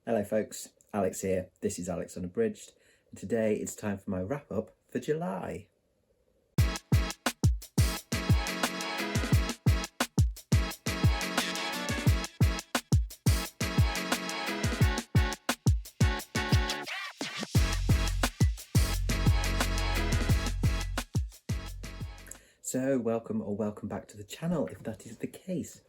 Hello folks, Alex here. This is Alex Unabridged, and today it's time for my wrap up for July. So welcome back to the channel if that is the case.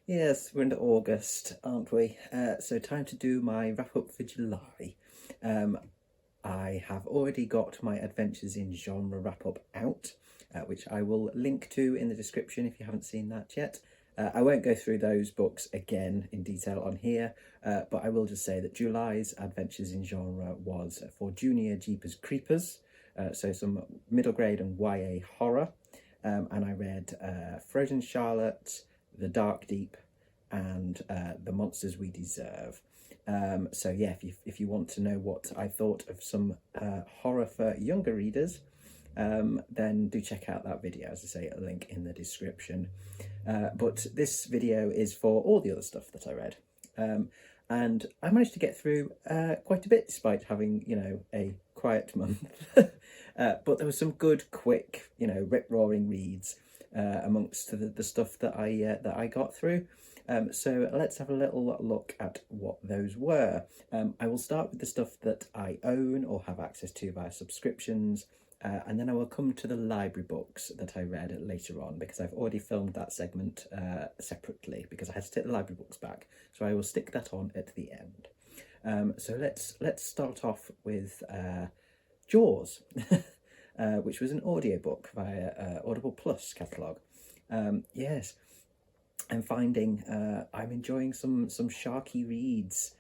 Yes, we're into August, aren't we? So time to do my wrap up for July. I have already got my Adventures in Genre wrap up out, which I will link to in the description if you haven't seen that yet. I won't go through those books again in detail on here, but I will just say that July's Adventures in Genre was for Junior Jeepers Creepers, so some middle grade and YA horror, and I read Frozen Charlotte, The Dark Deep, and The Monsters We Deserve. So yeah, if you want to know what I thought of some horror for younger readers, then do check out that video. As I say, a link in the description. But this video is for all the other stuff that I read. And I managed to get through quite a bit despite having, a quiet month. But there was some good, quick, rip-roaring reads amongst the stuff that I got through. So let's have a little look at what those were. I will start with the stuff that I own or have access to via subscriptions, and then I will come to the library books that I read later on, because I've already filmed that segment separately because I had to take the library books back. So I will stick that on at the end. So let's start off with Jaws, which was an audiobook via Audible Plus catalogue. Yes. I'm finding I'm enjoying some sharky reads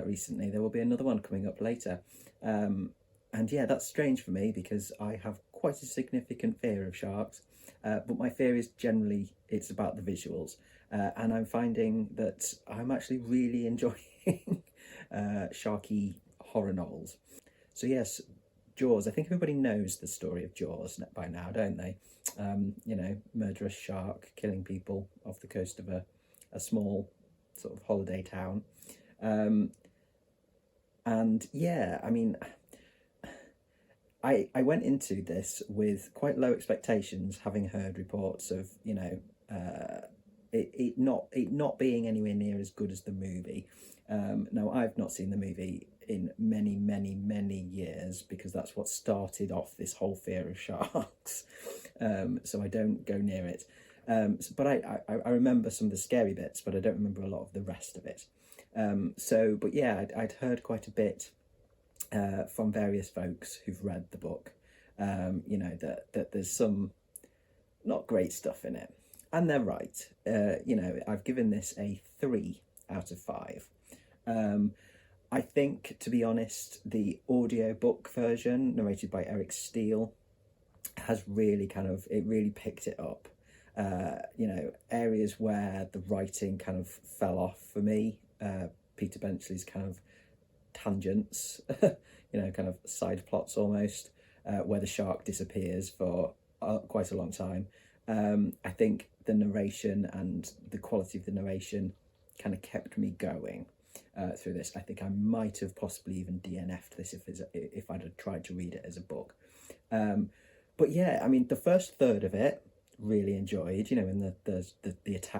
recently. There will be another one coming up later. And yeah, that's strange for me because I have quite a significant fear of sharks. But my fear is generally it's about the visuals. And I'm finding that I'm actually really enjoying sharky horror novels. So yes, Jaws. I think everybody knows the story of Jaws by now, don't they? Murderous shark killing people off the coast of a small sort of holiday town. And yeah, I mean, I went into this with quite low expectations, having heard reports of, it not being anywhere near as good as the movie. Now, I've not seen the movie in many years because that's what started off this whole fear of sharks. So I don't go near it. But I remember some of the scary bits, but I don't remember a lot of the rest of it. But yeah, I'd heard quite a bit from various folks who've read the book, that there's some not great stuff in it. And they're right. I've given this a 3 out of 5. I think, to be honest, the audiobook version, narrated by Eric Steele, has really really picked it up. Areas where the writing kind of fell off for me, Peter Benchley's kind of tangents, kind of side plots almost, where the shark disappears for quite a long time. I think the narration and the quality of the narration kind of kept me going through this. I think I might have possibly even DNF'd this if I'd have tried to read it as a book. But yeah, I mean, the first third of it, really enjoyed, when the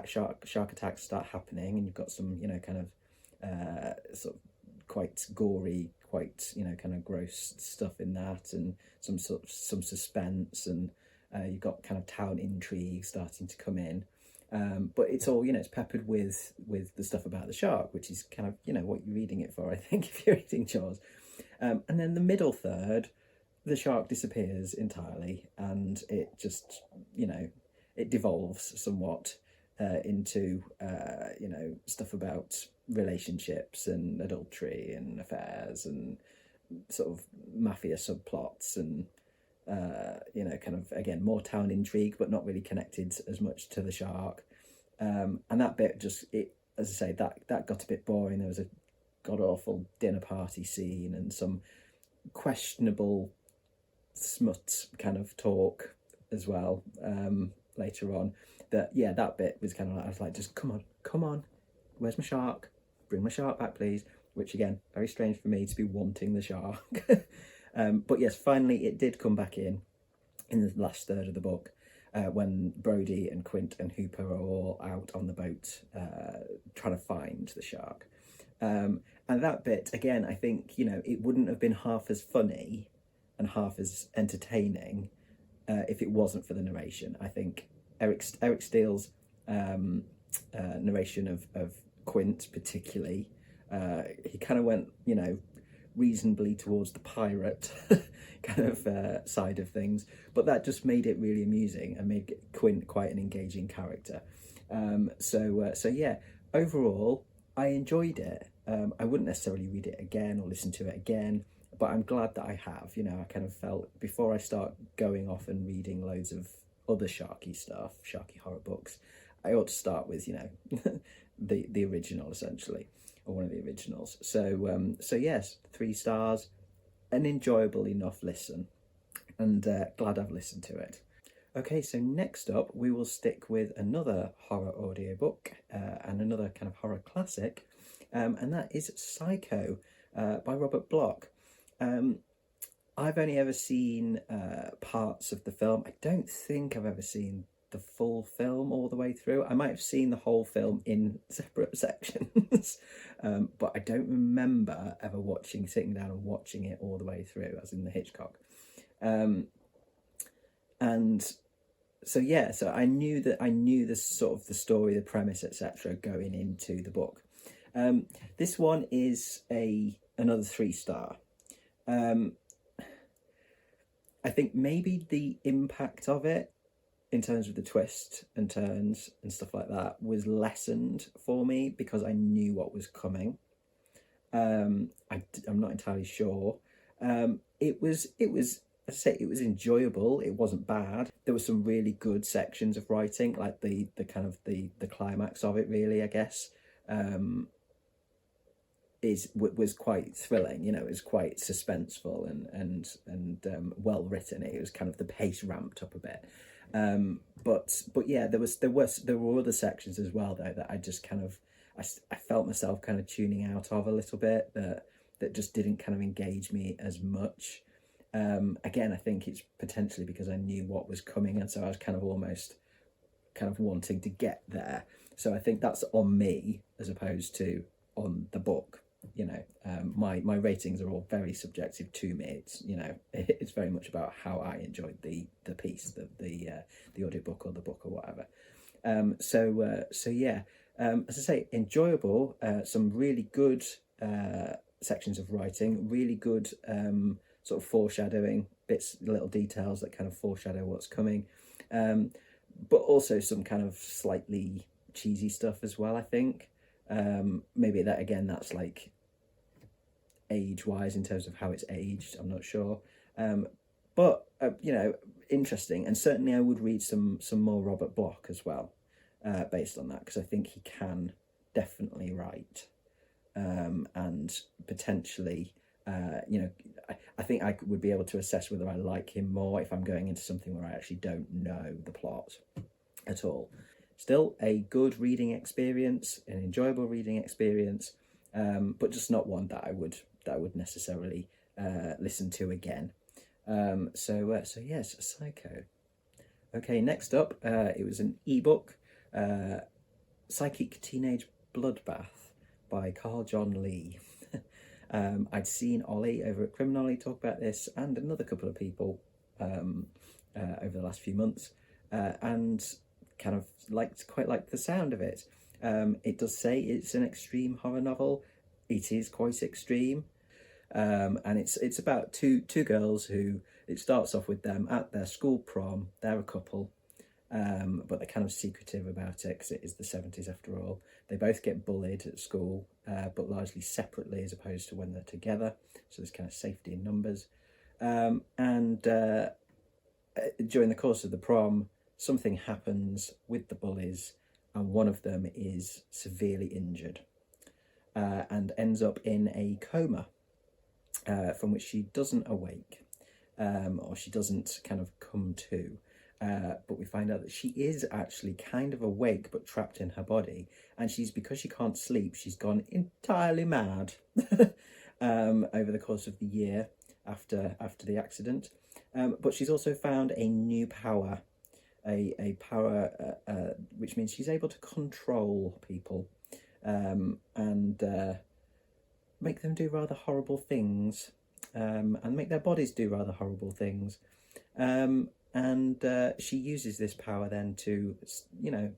shark attacks start happening and you've got some, kind of sort of quite gory, quite, kind of gross stuff in that, and some suspense, and you've got kind of town intrigue starting to come in. But it's all, it's peppered with the stuff about the shark, which is kind of, what you're reading it for, I think, if you're reading Jaws. And then the middle third, the shark disappears entirely, and it just, it devolves somewhat into, stuff about relationships and adultery and affairs and sort of mafia subplots and, kind of, again, more town intrigue, but not really connected as much to the shark. And that bit just, as I say, that got a bit boring. There was a god-awful dinner party scene and some questionable smut kind of talk as well later on. That bit was kind of like, I was like, just come on, where's my shark? Bring my shark back, please. which again, very strange for me to be wanting the shark. But yes, finally it did come back in the last third of the book, when Brody and Quint and Hooper are all out on the boat trying to find the shark. And that bit, again, I think, it wouldn't have been half as funny and half as entertaining if it wasn't for the narration. I think Eric Steele's narration of Quint particularly, he kind of went, reasonably towards the pirate kind of side of things, but that just made it really amusing and made Quint quite an engaging character. So yeah, overall, I enjoyed it. I wouldn't necessarily read it again or listen to it again, but I'm glad that I have. I kind of felt before I start going off and reading loads of other sharky stuff, sharky horror books, I ought to start with, the original essentially, or one of the originals. So yes, 3 stars, an enjoyable enough listen, and glad I've listened to it. Okay, so next up we will stick with another horror audiobook and another kind of horror classic, and that is Psycho by Robert Bloch. I've only ever seen parts of the film. I don't think I've ever seen the full film all the way through. I might have seen the whole film in separate sections, but I don't remember ever sitting down and watching it all the way through, as in the Hitchcock. And so yeah, so I knew the sort of the story, the premise, etc. going into the book. This one is another 3-star. I think maybe the impact of it, in terms of the twists and turns and stuff like that, was lessened for me because I knew what was coming. I'm not entirely sure. It was I say it was enjoyable. It wasn't bad. There were some really good sections of writing, like the kind of the climax of it, really, I guess, was quite thrilling. It was quite suspenseful and well written. It was kind of, the pace ramped up a bit. But yeah, there were other sections as well though that I just kind of I felt myself kind of tuning out of a little bit, that just didn't kind of engage me as much. Again, I think it's potentially because I knew what was coming, and so I was kind of almost kind of wanting to get there. So I think that's on me as opposed to on the book. My ratings are all very subjective to me. It's very much about how I enjoyed the piece, the audiobook or the book or whatever. So yeah, as I say, enjoyable. Some really good sections of writing, really good sort of foreshadowing bits, little details that kind of foreshadow what's coming, but also some kind of slightly cheesy stuff as well, I think. Maybe that's like age-wise, in terms of how it's aged, I'm not sure. But interesting, and certainly I would read some more Robert Bloch as well, based on that, because I think he can definitely write, and potentially, I think I would be able to assess whether I like him more if I'm going into something where I actually don't know the plot at all. Still a good reading experience, an enjoyable reading experience, but just not one that I would necessarily listen to again. So yes, Psycho. Okay, next up, it was an ebook, Psychic Teenage Bloodbath by Carl John Lee. I'd seen Olly over at Criminology talk about this, and another couple of people over the last few months, and kind of quite liked the sound of it. It does say it's an extreme horror novel. It is quite extreme, and it's about two girls who, it starts off with them at their school prom. They're a couple, but they're kind of secretive about it because it is the 70s after all. They both get bullied at school, but largely separately as opposed to when they're together. So there's kind of safety in numbers. And during the course of the prom, something happens with the bullies, and one of them is severely injured and ends up in a coma from which she doesn't awake, or she doesn't kind of come to. But we find out that she is actually kind of awake but trapped in her body, and because she can't sleep, she's gone entirely mad over the course of the year after the accident. But she's also found a new power, a power which means she's able to control people and make them do rather horrible things, and make their bodies do rather horrible things. And she uses this power then to,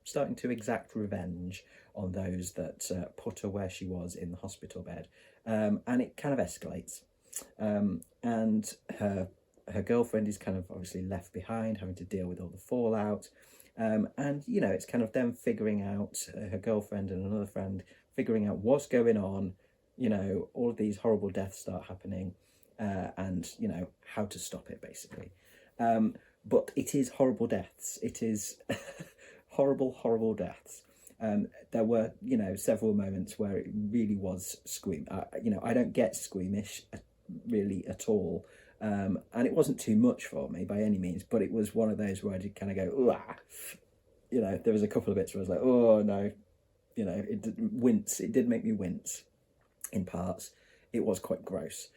starting to exact revenge on those that put her where she was in the hospital bed. And it kind of escalates. And her girlfriend is kind of obviously left behind, having to deal with all the fallout. And, it's kind of them figuring out, her girlfriend and another friend, figuring out what's going on, all of these horrible deaths start happening, and, how to stop it, basically. But it is horrible deaths. It is horrible, horrible deaths. There were, several moments where it really was I don't get squeamish really at all. And it wasn't too much for me by any means, but it was one of those where I did kind of go, ooh, there was a couple of bits where I was like, oh no, it did wince. It did make me wince in parts. It was quite gross,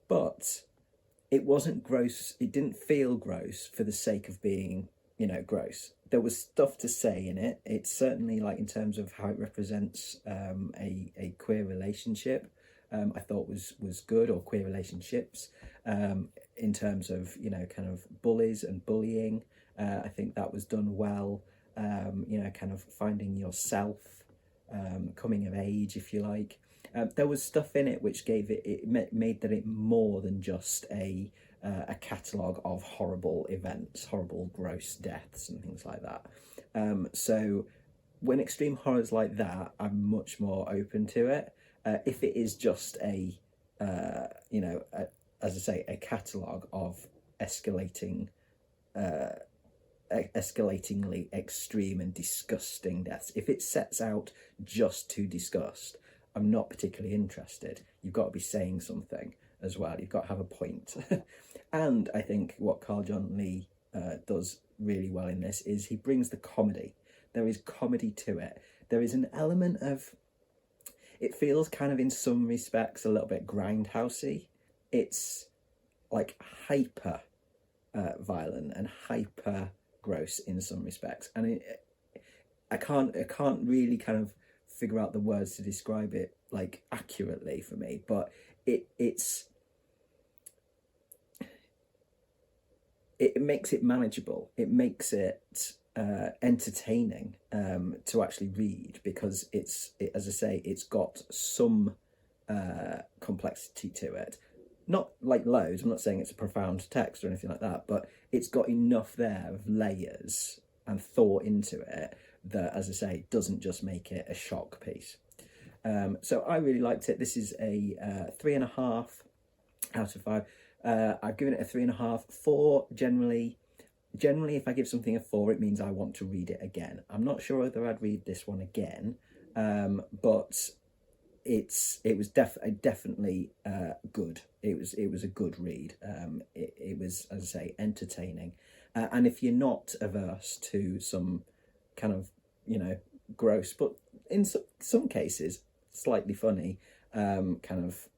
but it wasn't gross. It didn't feel gross for the sake of being, gross. There was stuff to say in it. It's certainly, like, in terms of how it represents a queer relationship, I thought was good, or queer relationships, in terms of, kind of bullies and bullying. I think that was done well, kind of finding yourself, coming of age, if you like. There was stuff in it which made that it more than just a catalogue of horrible events, horrible gross deaths and things like that. So when extreme horror's like that, I'm much more open to it. If it is just as I say, a catalogue of escalatingly extreme and disgusting deaths, if it sets out just to disgust, I'm not particularly interested. You've got to be saying something as well. You've got to have a point. And I think what Carl John Lee does really well in this is he brings the comedy. There is comedy to it. There is an element of, it feels kind of in some respects a little bit grindhousey. It's like hyper violent and hyper gross in some respects. And I can't really kind of figure out the words to describe it like accurately for me, but it makes it manageable. It makes it entertaining to actually read, because as I say, it's got some complexity to it. Not like loads. I'm not saying it's a profound text or anything like that, but it's got enough there of layers and thought into it that, as I say, doesn't just make it a shock piece. So I really liked it. This is a 3.5 out of 5. I've given it a 3.5. 4 generally, if I give something a 4, it means I want to read it again. I'm not sure whether I'd read this one again, but it was definitely good. It was a good read. It was, as I say, entertaining, and if you're not averse to some kind of gross, but in some cases slightly funny kind of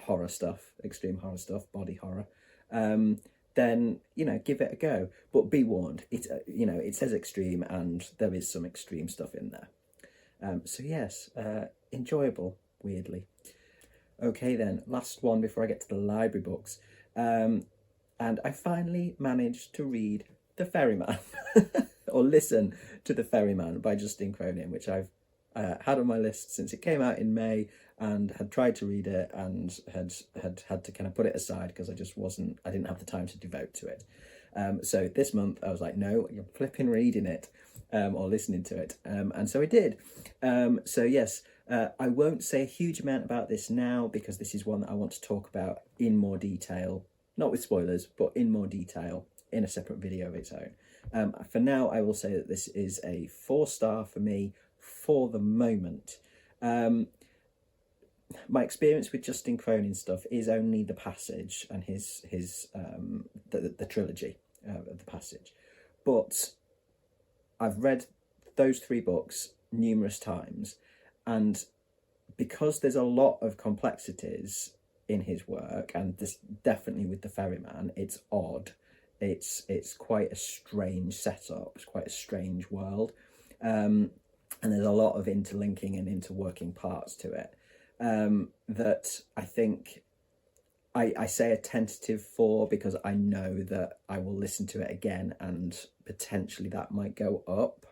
horror stuff, extreme horror stuff, body horror, then give it a go. But be warned, it says extreme, and there is some extreme stuff in there. So yes, enjoyable, weirdly. Okay then, last one before I get to the library books. And I finally managed to read The Ferryman, or listen to The Ferryman by Justin Cronin, which I've had on my list since it came out in May, and had tried to read it and had to kind of put it aside because I didn't have the time to devote to it. So this month I was like, no, you're flipping reading it, or listening to it. And so I did. So yes, I won't say a huge amount about this now, because this is one that I want to talk about in more detail, not with spoilers, but in more detail in a separate video of its own. For now, I will say that this is a 4-star for me for the moment. My experience with Justin Cronin stuff is only The Passage and his the trilogy. of the passage. But I've read those 3 books numerous times, and because there's a lot of complexities in his work, and this definitely with the Ferryman, it's odd. It's quite a strange setup. It's quite a strange world, and there's a lot of interlinking and interworking parts to it. That I think I say a tentative 4 because I know that I will listen to it again and potentially that might go up.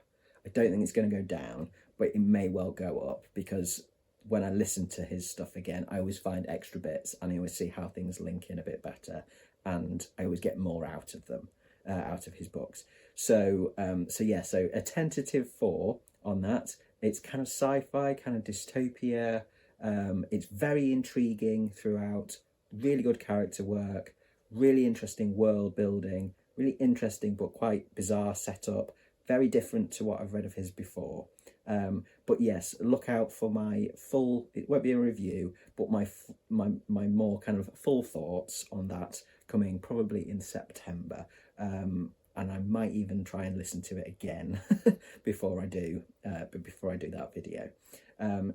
I don't think it's going to go down, but it may well go up because when I listen to his stuff again, I always find extra bits and I always see how things link in a bit better, and I always get more out of them, out of his books. So so a tentative 4 on that. It's kind of sci-fi, kind of dystopia. It's very intriguing throughout. Really good character work, really interesting world building, really interesting but quite bizarre setup. Very different to what I've read of his before. But yes, look out for my full, it won't be a review, but my more kind of full thoughts on that coming probably in September. And I might even try and listen to it again before I do that video.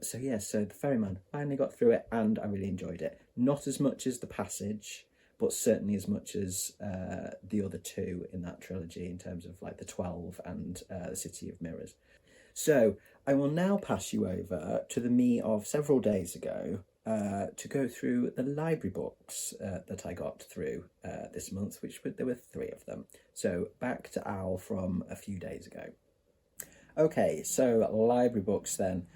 So yeah, so the Ferryman, finally got through it and I really enjoyed it. Not as much as the passage, but certainly as much as the other 2 in that trilogy in terms of like the 12 and the City of Mirrors. So I will now pass you over to the me of several days ago to go through the library books that I got through this month, which there were 3 of them. So back to Al from a few days ago. Okay, so library books then.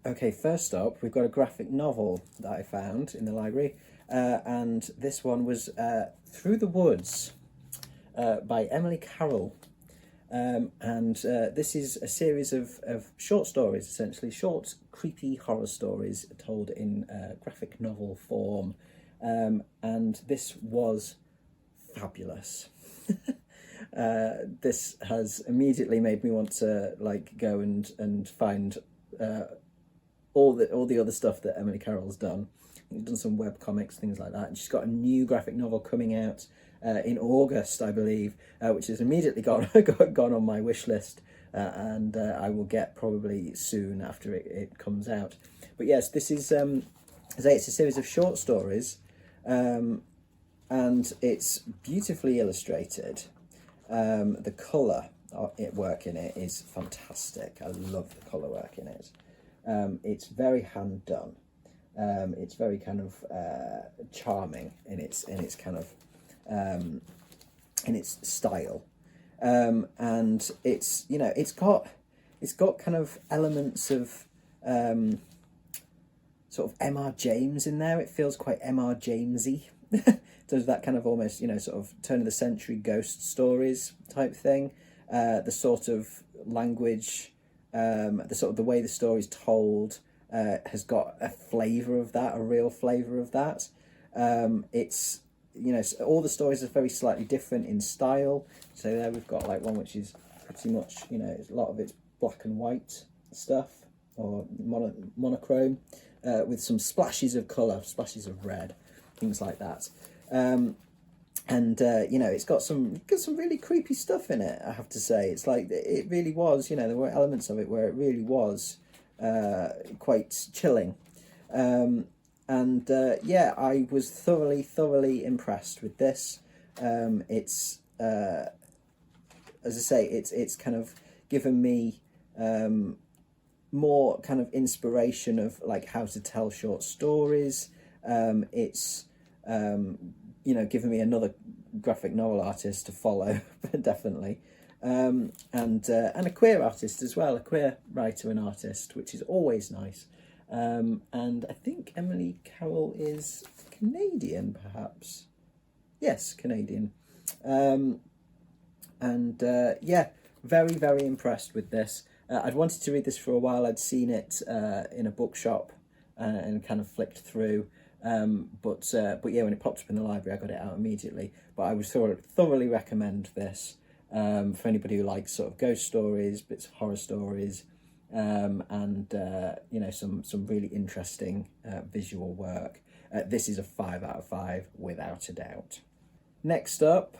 Okay, first up, we've got a graphic novel that I found in the library, and this one was Through the Woods by Emily Carroll. And this is a series of short stories, essentially, short, creepy horror stories told in graphic novel form. And this was fabulous. This has immediately made me want to like go and find all the other stuff that Emily Carroll's done. She's done some web comics, things like that, and she's got a new graphic novel coming out in August, I believe, which has immediately gone on my wish list, and I will get probably soon after it comes out. But yes, this is it's a series of short stories, and it's beautifully illustrated. The colour work in it is fantastic. I love the colour work in it. It's very hand done. It's very kind of charming in its kind of in its style, and it's it's got kind of elements of sort of M.R. James in there. It feels quite M.R. Jamesy. Does that kind of almost sort of turn of the century ghost stories type thing. The sort of language, the way the story's told has got a flavour of that, a real flavour of that. It's all the stories are very slightly different in style. So there we've got like one which is pretty much a lot of it's black and white stuff or monochrome with some splashes of colour, splashes of red, things like that. It's got some really creepy stuff in it, I have to say. It's like it really was, there were elements of it where it really was quite chilling. I was thoroughly impressed with this. It's as I say, it's kind of given me more kind of inspiration of like how to tell short stories. It's given me another graphic novel artist to follow, definitely, and a queer artist as well, a queer writer and artist, which is always nice. And I think Emily Carroll is Canadian, perhaps. Yes, Canadian. Very impressed with this. I'd wanted to read this for a while. I'd seen it in a bookshop and kind of flicked through. But when it popped up in the library, I got it out immediately. But I would thoroughly recommend this for anybody who likes sort of ghost stories, bits of horror stories, and some really interesting visual work. This is a 5 out of 5 without a doubt. Next up,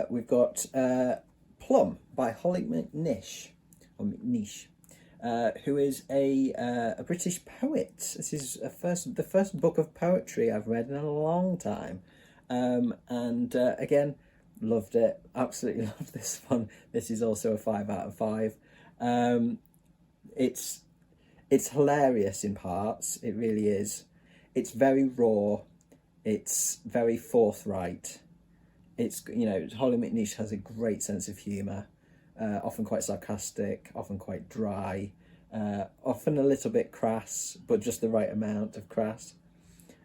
we've got Plum by Hollie McNish, or McNish, who is a British poet. This is the first book of poetry I've read in a long time, and again, loved it. Absolutely loved this one. This is also a 5 out of 5. It's hilarious in parts. It really is. It's very raw. It's very forthright. It's, you know, Hollie McNish has a great sense of humour, often quite sarcastic, often quite dry, often a little bit crass, but just the right amount of crass.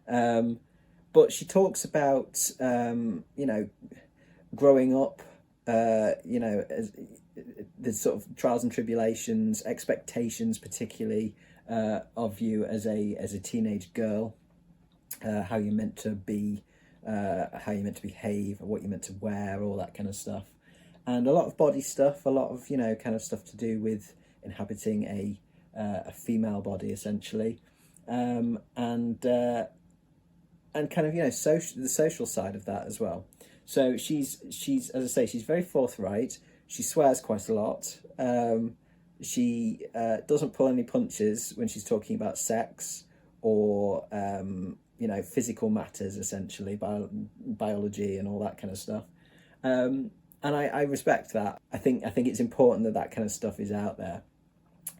But she talks about, you know, growing up, you know, as, the sort of trials and tribulations, expectations, particularly of you as a teenage girl, how you're meant to be, how you're meant to behave, what you're meant to wear, all that kind of stuff, and a lot of body stuff, a lot of, you know, kind of stuff to do with inhabiting a female body, essentially, and kind of, you know, the social side of that as well. So she's as I say, she's very forthright. She swears quite a lot. She doesn't pull any punches when she's talking about sex or you know, physical matters, essentially, biology and all that kind of stuff. And I respect that. I think it's important that kind of stuff is out there.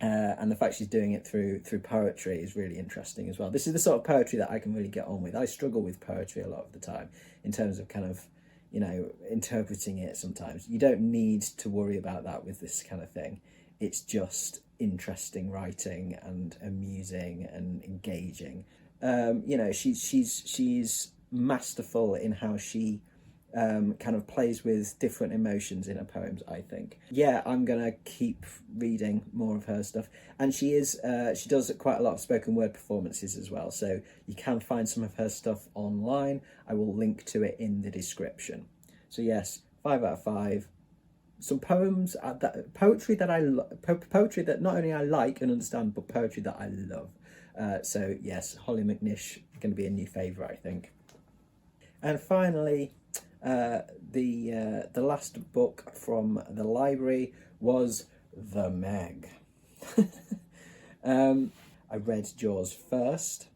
And the fact she's doing it through poetry is really interesting as well. This is the sort of poetry that I can really get on with. I struggle with poetry a lot of the time in terms of kind of, you know, interpreting it sometimes. You don't need to worry about that with this kind of thing. It's just interesting writing and amusing and engaging. You know, she's masterful in how she kind of plays with different emotions in her poems, I think. Yeah, I'm gonna keep reading more of her stuff, and she does quite a lot of spoken word performances as well, so you can find some of her stuff online. I will link to it in the description. So yes, 5 out of 5. Some poems, poetry that not only I like and understand, but poetry that I love. So yes, Hollie McNish going to be a new favourite, I think. And finally, the last book from the library was The Meg. I read Jaws first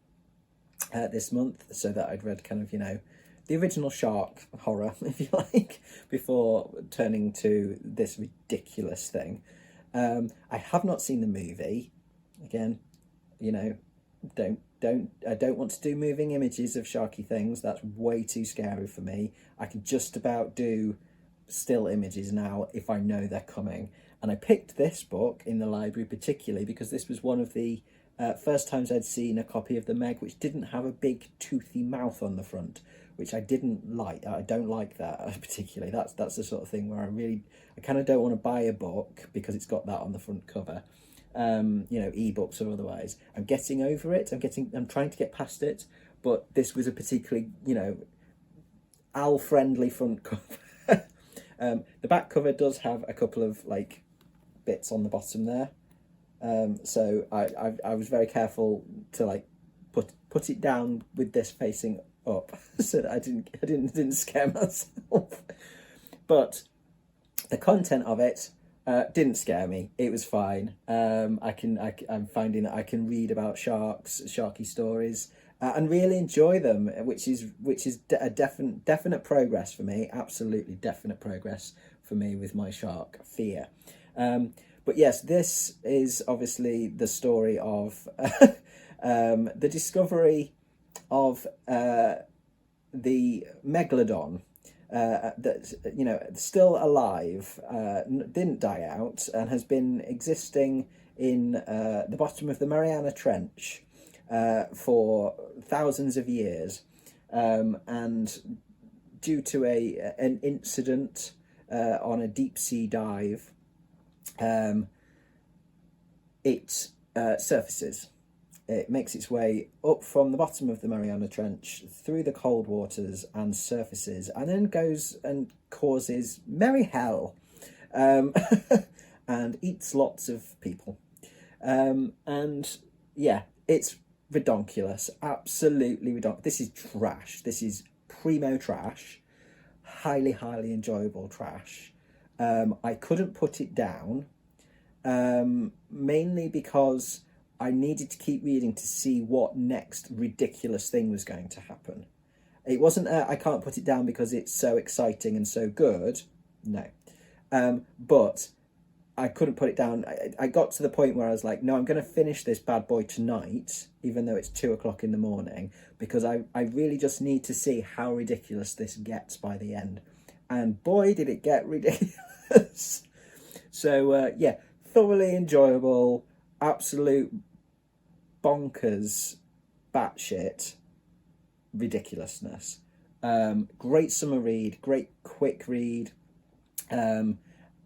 this month, so that I'd read kind of, you know, the original shark horror, if you like, before turning to this ridiculous thing. I have not seen the movie. Again, you know, I don't want to do moving images of sharky things. That's way too scary for me. I can just about do still images now if I know they're coming. And I picked this book in the library particularly because this was one of the first times I'd seen a copy of The Meg which didn't have a big toothy mouth on the front, which I didn't like. I don't like that particularly. That's the sort of thing where I kind of don't want to buy a book because it's got that on the front cover. You know, ebooks or otherwise. I'm getting over it. I'm trying to get past it, but this was a particularly, you know, friendly front cover. The back cover does have a couple of like bits on the bottom there. So I was very careful to like put it down with this facing up so that I didn't scare myself. But the content of it didn't scare me. It was fine. I'm finding that I can read about sharky stories, and really enjoy them, which is a definite progress for me. Absolutely definite progress for me with my shark fear. But yes, this is obviously the story of the discovery of the megalodon. That, you know, still alive, didn't die out, and has been existing in the bottom of the Mariana Trench for thousands of years, and due to an incident on a deep sea dive, it surfaces. It makes its way up from the bottom of the Mariana Trench through the cold waters and surfaces, and then goes and causes merry hell, and eats lots of people. And yeah, it's redonkulous, absolutely redonkulous. This is trash. This is primo trash. highly, highly enjoyable trash. I couldn't put it down, mainly because I needed to keep reading to see what next ridiculous thing was going to happen. It wasn't I can't put it down because it's so exciting and so good. No. But I couldn't put it down. I got to the point where I was like, no, I'm going to finish this bad boy tonight, even though it's 2 o'clock in the morning, because I really just need to see how ridiculous this gets by the end. And boy, did it get ridiculous. So, yeah, thoroughly enjoyable, absolute bonkers, batshit ridiculousness. Great summer read, great quick read.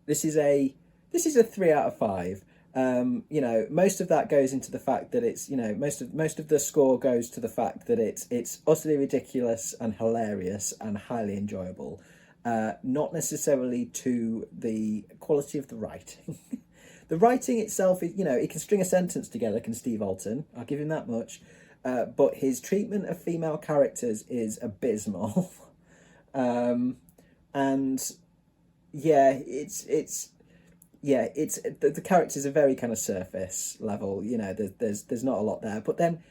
This is a 3 out of 5. You know, most of that goes into the fact that it's, you know, most of the score goes to the fact that it's utterly ridiculous and hilarious and highly enjoyable. Not necessarily to the quality of the writing. The writing itself is, you know, he can string a sentence together, can Steve Alten. I'll give him that much. But his treatment of female characters is abysmal. And yeah, the characters are very kind of surface level. You know, there's not a lot there. But then,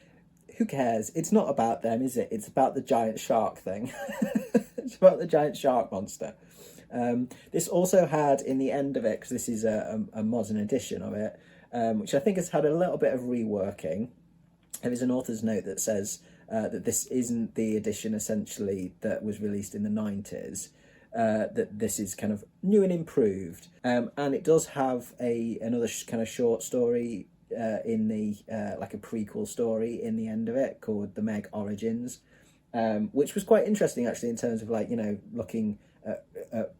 who cares? It's not about them, is it? It's about the giant shark thing. It's about the giant shark monster. This also had in the end of it, because this is a modern edition of it, which I think has had a little bit of reworking. There is an author's note that says that this isn't the edition essentially that was released in the 90s. That this is kind of new and improved, and it does have another kind of short story in the like a prequel story in the end of it called The Meg Origins, which was quite interesting actually in terms of, like, you know, looking at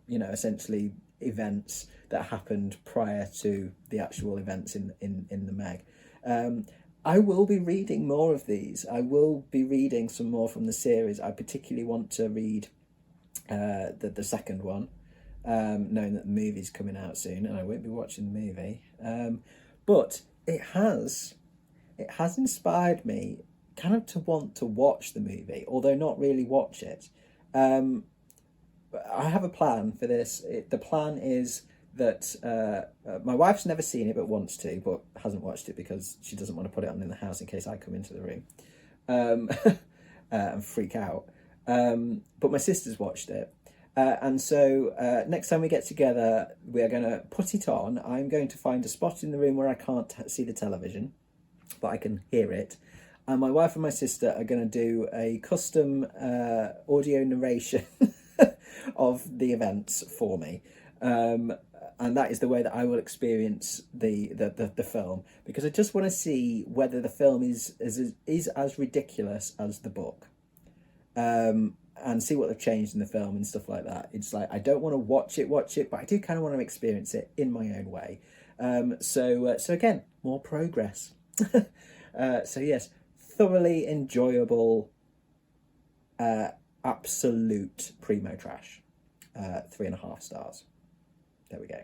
you know, essentially events that happened prior to the actual events in the Meg. I will be reading more of these. I will be reading some more from the series. I particularly want to read the second one, knowing that the movie's coming out soon, and I won't be watching the movie. But it has inspired me kind of to want to watch the movie, although not really watch it. I have a plan for this. The plan is that my wife's never seen it but wants to, but hasn't watched it because she doesn't want to put it on in the house in case I come into the room and freak out. But my sister's watched it. And so next time we get together, we are going to put it on. I'm going to find a spot in the room where I can't see the television, but I can hear it. And my wife and my sister are going to do a custom audio narration of the events for me. And that is the way that I will experience the film, because I just want to see whether the film is as ridiculous as the book. And see what they've changed in the film and stuff like that. It's like, I don't want to watch it, but I do kind of want to experience it in my own way. So again, more progress. So yes, thoroughly enjoyable, absolute primo trash. 3.5 stars. There we go.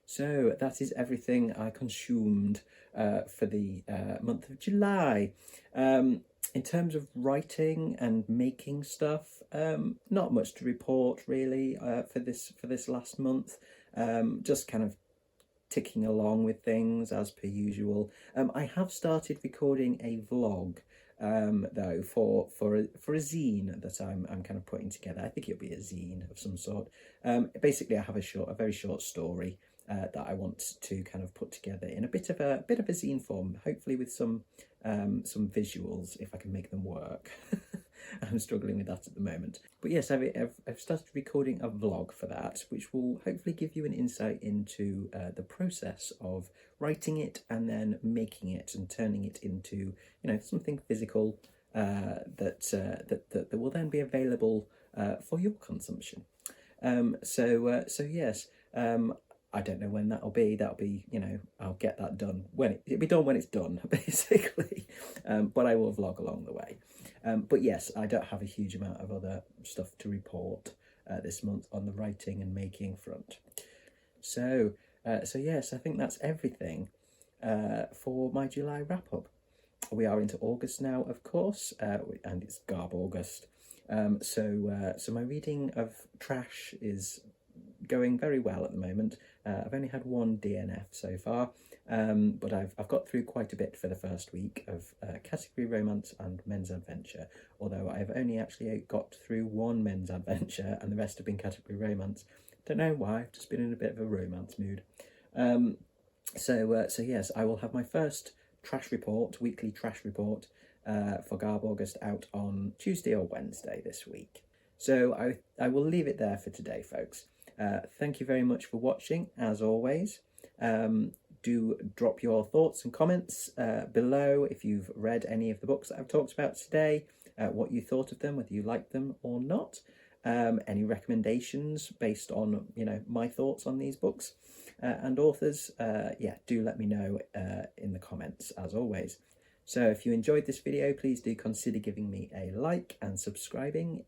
So that is everything I consumed for the month of July. In terms of writing and making stuff, not much to report really for this last month. Just kind of ticking along with things as per usual. I have started recording a vlog though for a zine that I'm kind of putting together. I think it'll be a zine of some sort. Basically, I have a very short story that I want to kind of put together in a bit of a zine form, hopefully with some visuals if I can make them work. I'm struggling with that at the moment. But yes, I've started recording a vlog for that, which will hopefully give you an insight into the process of writing it and then making it and turning it into, you know, something physical that will then be available for your consumption. So yes. I don't know when that'll be. That'll be, you know, I'll get that done when it'll be done when it's done, basically. But I will vlog along the way. But yes, I don't have a huge amount of other stuff to report this month on the writing and making front. So yes, I think that's everything for my July wrap up. We are into August now, of course, and it's Garb August. So my reading of trash is going very well at the moment. I've only had one DNF so far, but I've got through quite a bit for the first week of category romance and men's adventure, although I've only actually got through one men's adventure and the rest have been category romance. Don't know why, I've just been in a bit of a romance mood. So yes, I will have my first trash report, weekly trash report for Garb August out on Tuesday or Wednesday this week. So I will leave it there for today, folks. Thank you very much for watching, as always. Do drop your thoughts and comments below if you've read any of the books that I've talked about today, what you thought of them, whether you liked them or not, any recommendations based on, my thoughts on these books and authors. Yeah, do let me know in the comments, as always. So if you enjoyed this video, please do consider giving me a like and subscribing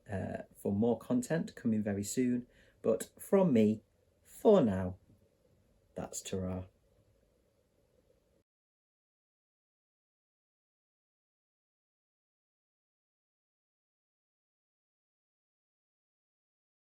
for more content coming very soon. But from me, for now, that's ta-ra.